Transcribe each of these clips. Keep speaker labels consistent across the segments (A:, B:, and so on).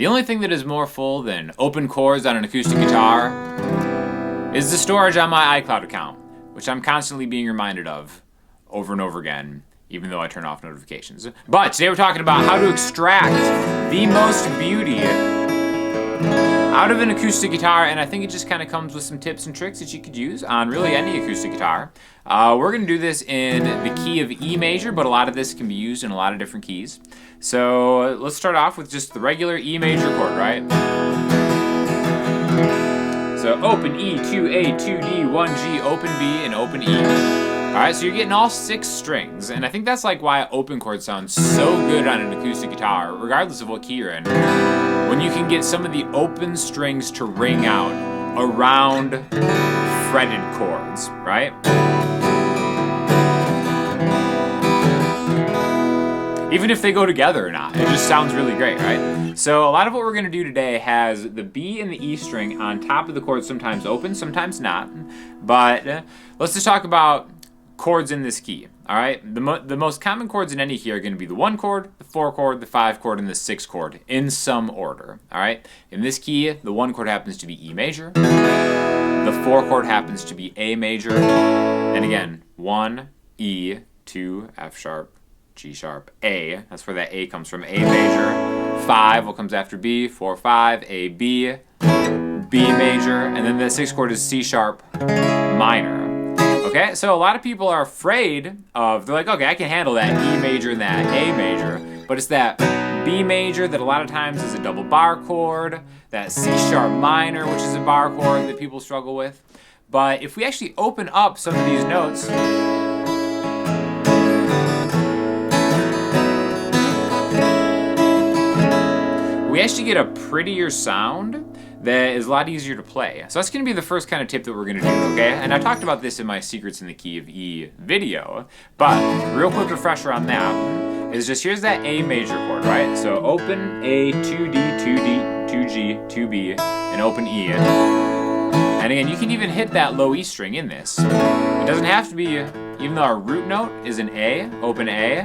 A: The only thing that is more full than open chords on an acoustic guitar is the storage on my iCloud account, which I'm constantly being reminded of over and over again, even though I turn off notifications. But today we're talking about how to extract the most beauty out of an acoustic guitar, and I think it just kind of comes with some tips and tricks that you could use on really any acoustic guitar. We're going to do this in the key of E major, but a lot of this can be used in a lot of different keys. So let's start off with just the regular E major chord, right? So open E, 2A, 2D, 1G, open B, and open E. Alright, so you're getting all 6 strings, and I think that's like why open chord sounds so good on an acoustic guitar, regardless of what key you're in. When you can get some of the open strings to ring out around fretted chords, right? Even if they go together or not, it just sounds really great, right? So a lot of what we're gonna do today has the B and the E string on top of the chord, sometimes open, sometimes not. But let's just talk about chords in this key, all right? The most common chords in any key are gonna be the 1 chord, the 4 chord, the 5 chord, and the 6 chord in some order, all right? In this key, the 1 chord happens to be E major, the 4 chord happens to be A major, and again, 1, E, 2, F sharp, G sharp, A, that's where that A comes from, A major, 5, what comes after B, 4, 5, A, B, B major, and then the 6th chord is C sharp minor. Okay, so a lot of people are afraid of, they're like, okay, I can handle that E major and that A major, but it's that B major that a lot of times is a double bar chord, that C sharp minor, which is a bar chord that people struggle with. But if we actually open up some of these notes, we actually get a prettier sound that is a lot easier to play. So that's gonna be the first kind of tip that we're gonna do, okay? And I talked about this in my Secrets in the Key of E video, but real quick refresher on that is just, here's that A major chord, right? So open A, 2D, 2D, 2G, 2B, and open E. And again, you can even hit that low E string in this. It doesn't have to be, even though our root note is an A, open A,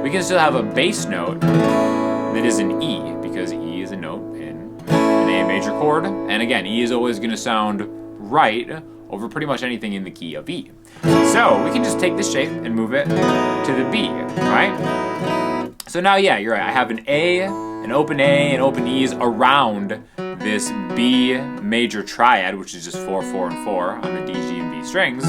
A: we can still have a bass note that is an E, because E is a note in an A major chord, and again, E is always going to sound right over pretty much anything in the key of E. So we can just take this shape and move it to the B, right? So now, yeah, you're right, I have an A, an open A, and open E's around this B major triad, which is just 4, 4, and 4 on the D, G, and B strings.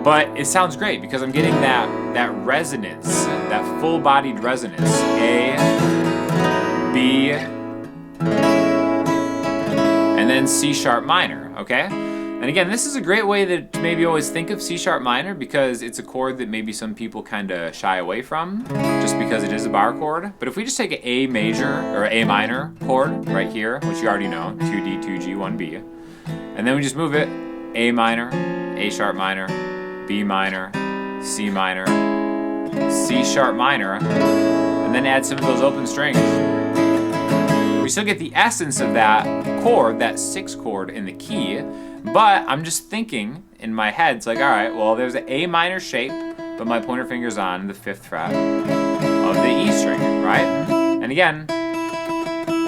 A: But it sounds great because I'm getting that resonance, that full-bodied resonance. A, B, and then C sharp minor, okay? And again, this is a great way to maybe always think of C sharp minor, because it's a chord that maybe some people kind of shy away from just because it is a bar chord. But if we just take an A major or A minor chord right here, which you already know, 2D, 2G, 1B, and then we just move it, A minor, A sharp minor, B minor, C minor, C sharp minor, and then add some of those open strings. We still get the essence of that chord, that 6 chord in the key, but I'm just thinking in my head, it's like, all right, well, there's an A minor shape, but my pointer finger's on the 5th fret of the E string, right? And again,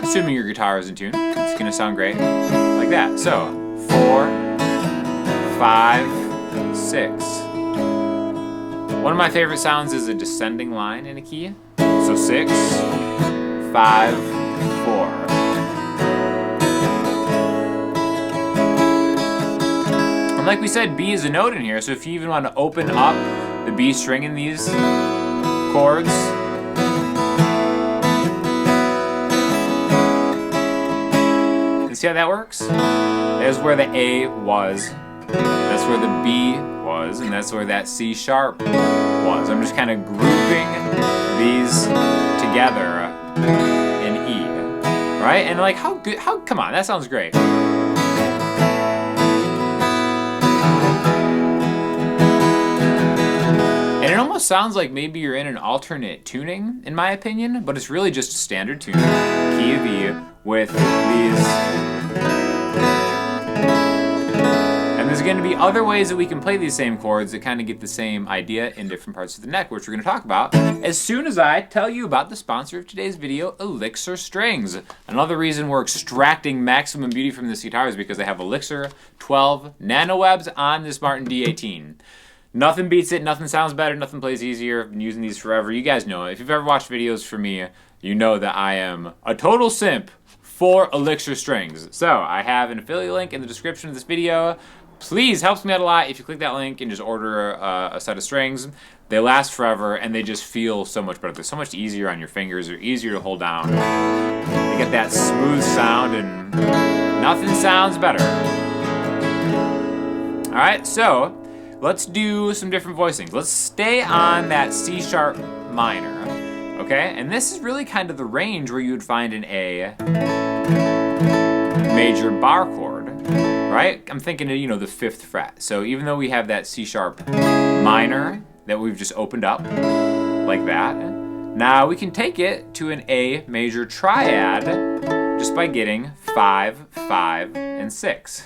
A: assuming your guitar is in tune, it's gonna sound great like that. So, 4, 5, 6. One of my favorite sounds is a descending line in a key. So 6, 5, 4. And like we said, B is a note in here, so if you even want to open up the B string in these chords, and see how that works? There's where the A was. That's where the B was, and that's where that C sharp was. I'm just kind of grouping these together in E, right? And like, come on, that sounds great. And it almost sounds like maybe you're in an alternate tuning, in my opinion, but it's really just a standard tune, key of E, with these going to be other ways that we can play these same chords that kind of get the same idea in different parts of the neck, which we're going to talk about as soon as I tell you about the sponsor of today's video, Elixir Strings. Another reason we're extracting maximum beauty from this guitar is because I have Elixir 12 nanowebs on this Martin D18. Nothing beats it, nothing sounds better, nothing plays easier. I've been using these forever. You guys know it. If you've ever watched videos from me, you know that I am a total simp for Elixir Strings. So I have an affiliate link in the description of this video. Please, helps me out a lot if you click that link and just order a set of strings. They last forever and they just feel so much better. They're so much easier on your fingers. They're easier to hold down. They get that smooth sound and nothing sounds better. All right, so let's do some different voicings. Let's stay on that C sharp minor, okay? And this is really kind of the range where you would find an A major bar chord, right? I'm thinking of, the 5th fret. So even though we have that C sharp minor that we've just opened up like that, now we can take it to an A major triad just by getting 5, 5, and 6.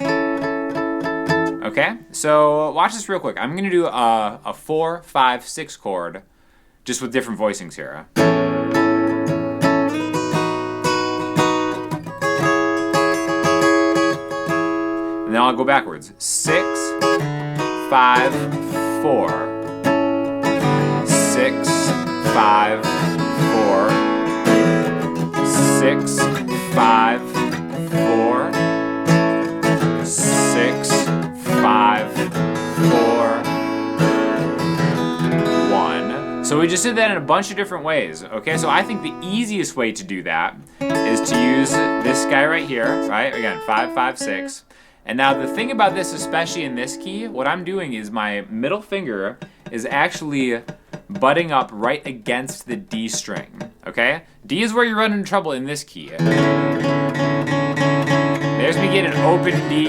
A: Okay, so watch this real quick. I'm going to do a 4, 5, 6 chord just with different voicings here. And then I'll go backwards. 6, 5, 4. 6, 5, 4. 6, 5, 4. 6, 5, 4, 1. So we just did that in a bunch of different ways, okay? So I think the easiest way to do that is to use this guy right here, right? Again, 5, 5, 6. And now the thing about this, especially in this key, what I'm doing is my middle finger is actually butting up right against the D string, okay? D is where you run into trouble in this key. There's me getting an open D.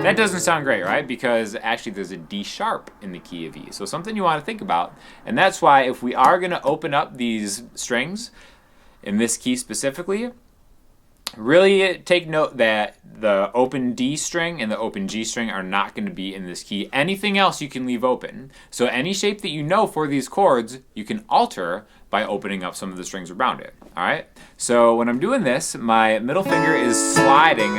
A: That doesn't sound great, right? Because actually there's a D sharp in the key of E. So something you want to think about. And that's why if we are going to open up these strings, in this key specifically, really take note that the open D string and the open G string are not going to be in this key. Anything else you can leave open. So any shape that you know for these chords, you can alter by opening up some of the strings around it. All right? So when I'm doing this, my middle finger is sliding,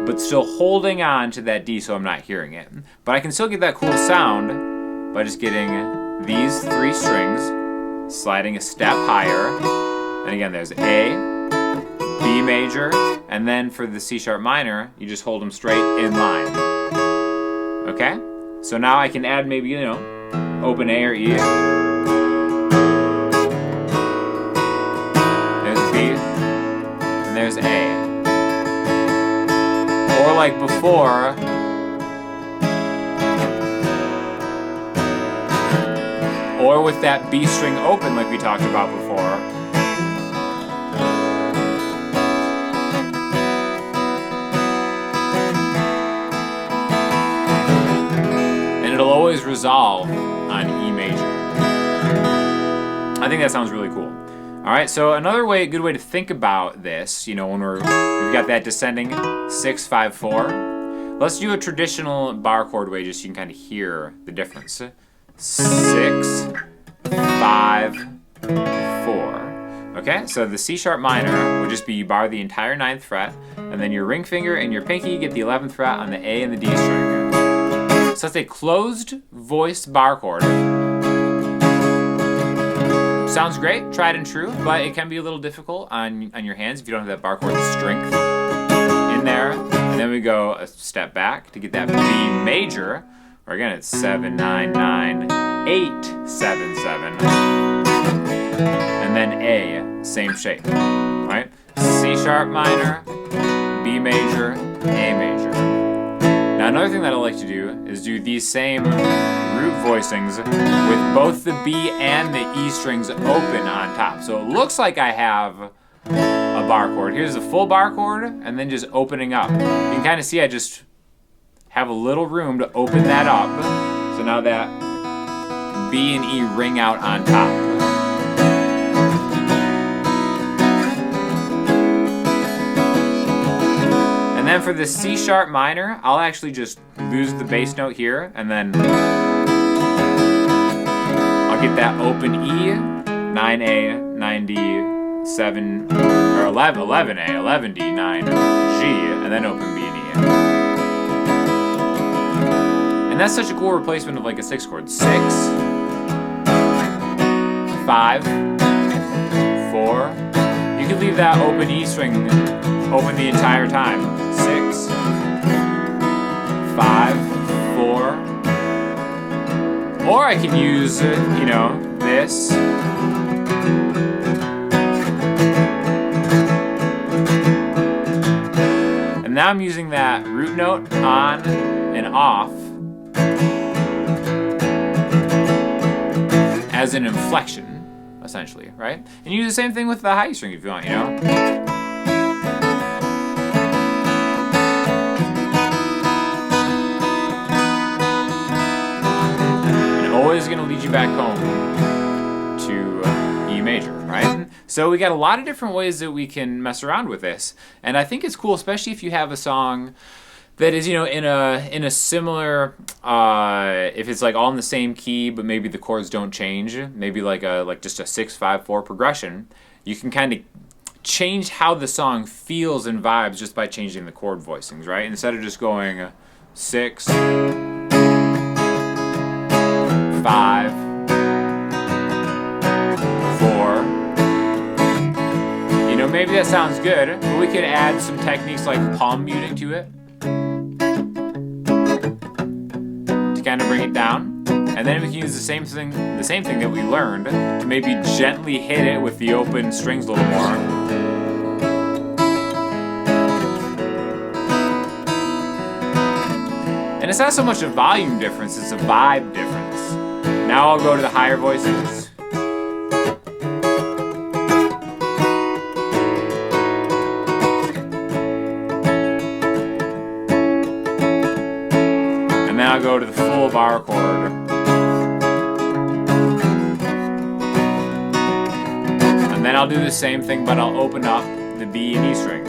A: but still holding on to that D so I'm not hearing it. But I can still get that cool sound by just getting these 3 strings, sliding a step higher. And again, there's A, B major, and then for the C sharp minor, you just hold them straight in line. Okay? So now I can add maybe, open A or E. There's B, and there's A. Or like before, or with that B string open like we talked about before. And it'll always resolve on E major. I think that sounds really cool. All right, so another good way to think about this, when we've got that descending 6, 5, 4. Let's do a traditional bar chord way just so you can kind of hear the difference. 6, 5, 4. Okay, so the C sharp minor would just be you bar the entire 9th fret, and then your ring finger and your pinky get the 11th fret on the A and the D string. So that's a closed voice bar chord. Sounds great, tried and true, but it can be a little difficult on your hands if you don't have that bar chord strength in there. And then we go a step back to get that B major, or again it's 7, 9, 9, 8, 7, 7. And then A, same shape, right? C sharp minor, B major, A major. Now another thing that I like to do is do these same root voicings with both the B and the E strings open on top. So it looks like I have a bar chord. Here's a full bar chord and then just opening up. You can kind of see I just have a little room to open that up. So now that B and E ring out on top. And then for the C sharp minor, I'll actually just lose the bass note here, and then I'll get that open E, 9A, 9D, 7, or 11A, 11D, 9G, and then open B and E. And that's such a cool replacement of like a 6 chord. 6, 5, 4. You can leave that open E string open the entire time. 6, 5, 4. Or I can use, you know, this. And now I'm using that root note on and off as an inflection, essentially, right? And you do the same thing with the high string if you want, you know? Always going to lead you back home to E major, right? So we got a lot of different ways that we can mess around with this, and I think it's cool, especially if you have a song that is, you know, in a similar, if it's like all in the same key, but maybe the chords don't change, maybe like just a 6-5-4 progression. You can kind of change how the song feels and vibes just by changing the chord voicings, right? Instead of just going 6, 5, 4. You know, maybe that sounds good, but we could add some techniques like palm muting to it to kind of bring it down. And then we can use the same thing that we learned to maybe gently hit it with the open strings a little more. And it's not so much a volume difference, it's a vibe difference. Now I'll go to the higher voices. And then I'll go to the full bar chord. And then I'll do the same thing, but I'll open up the B and E strings.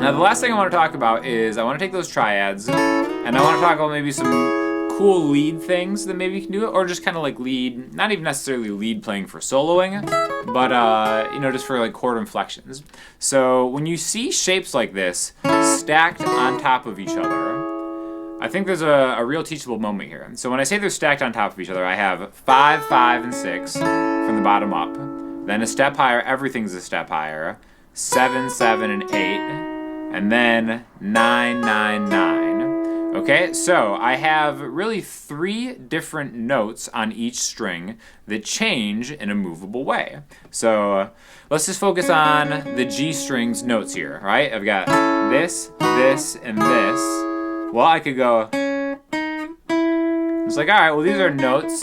A: Now the last thing I want to talk about is I want to take those triads and I want to talk about maybe some cool lead things that maybe you can do it, or just kind of like lead, not even necessarily lead playing for soloing, but you know, just for like chord inflections. So when you see shapes like this stacked on top of each other, I think there's a real teachable moment here. So when I say they're stacked on top of each other, I have 5, 5, and 6 from the bottom up. Then a step higher, everything's a step higher. 7, 7, and 8. And then 9, 9, 9. Okay, so I have really 3 different notes on each string that change in a movable way. So let's just focus on the G string's notes here, right? I've got this, this, and this. Well, I could go, it's like, all right, well, these are notes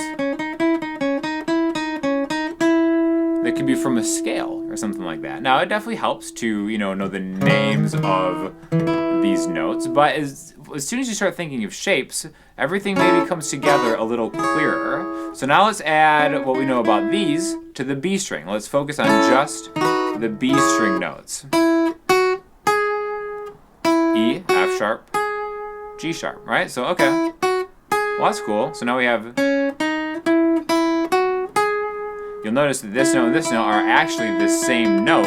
A: that could be from a scale or something like that. Now, it definitely helps to, you know the names of these notes, but as soon as you start thinking of shapes, everything maybe comes together a little clearer. So now let's add what we know about these to the B string. Let's focus on just the B string notes. E, F sharp, G sharp, right? So, okay. Well, that's cool. So now we have, you'll notice that this note and this note are actually the same note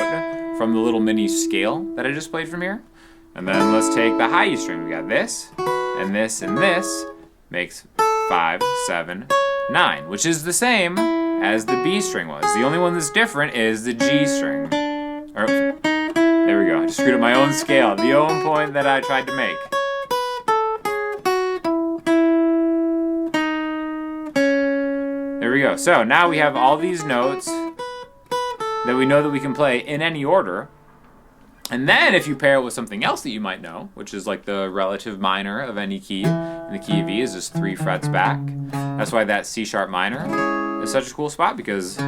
A: from the little mini scale that I just played from here. And then let's take the high E string. We got this, and this, and this makes 5, 7, 9, which is the same as the B string was. The only one that's different is the G string. Or, there we go. I just screwed up my own scale, the own point that I tried to make. There we go. So now we have all these notes that we know that we can play in any order. And then if you pair it with something else that you might know, which is like the relative minor of any key, and the key of E is just 3 frets back. That's why that C sharp minor is such a cool spot, because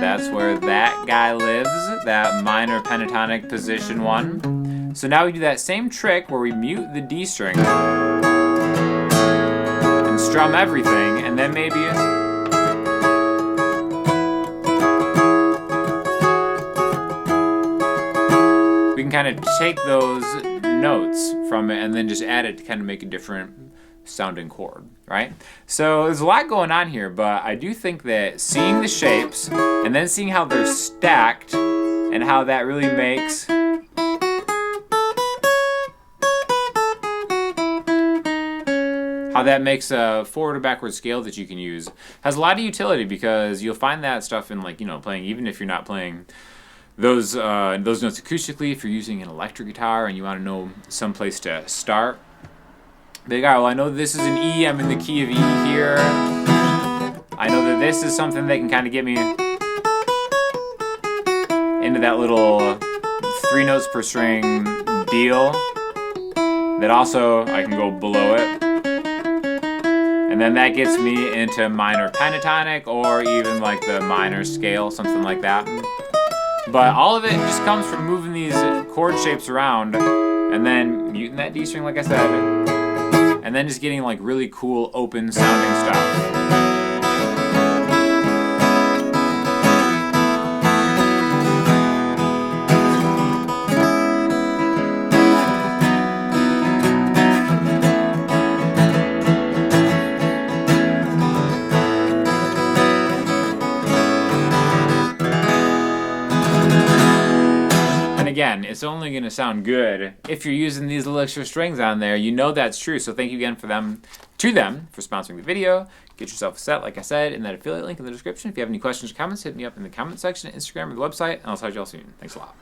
A: That's where that guy lives, that minor pentatonic position 1. So now we do that same trick where we mute the D string and strum everything, and then maybe we can kind of take those notes from it and then just add it to kind of make a different sounding chord, right? So there's a lot going on here, but I do think that seeing the shapes and then seeing how they're stacked and how that really makes a forward or backward scale that you can use has a lot of utility, because you'll find that stuff in, like, you know, playing, even if you're not playing those notes acoustically, if you're using an electric guitar and you want to know some place to start. Big R, well, I know this is an E, I'm in the key of E here. I know that this is something that can kind of get me into that little 3 notes per string deal. That also, I can go below it. And then that gets me into minor pentatonic, or even like the minor scale, something like that. But all of it just comes from moving these chord shapes around, and then muting that D string, like I said, and then just getting like really cool open sounding stuff. Again, it's only going to sound good if you're using these little extra strings on there. You know that's true. So thank you again to them for sponsoring the video. Get yourself a set, like I said, in that affiliate link in the description. If you have any questions or comments, hit me up in the comment section, Instagram, or the website, and I'll talk to y'all soon. Thanks a lot.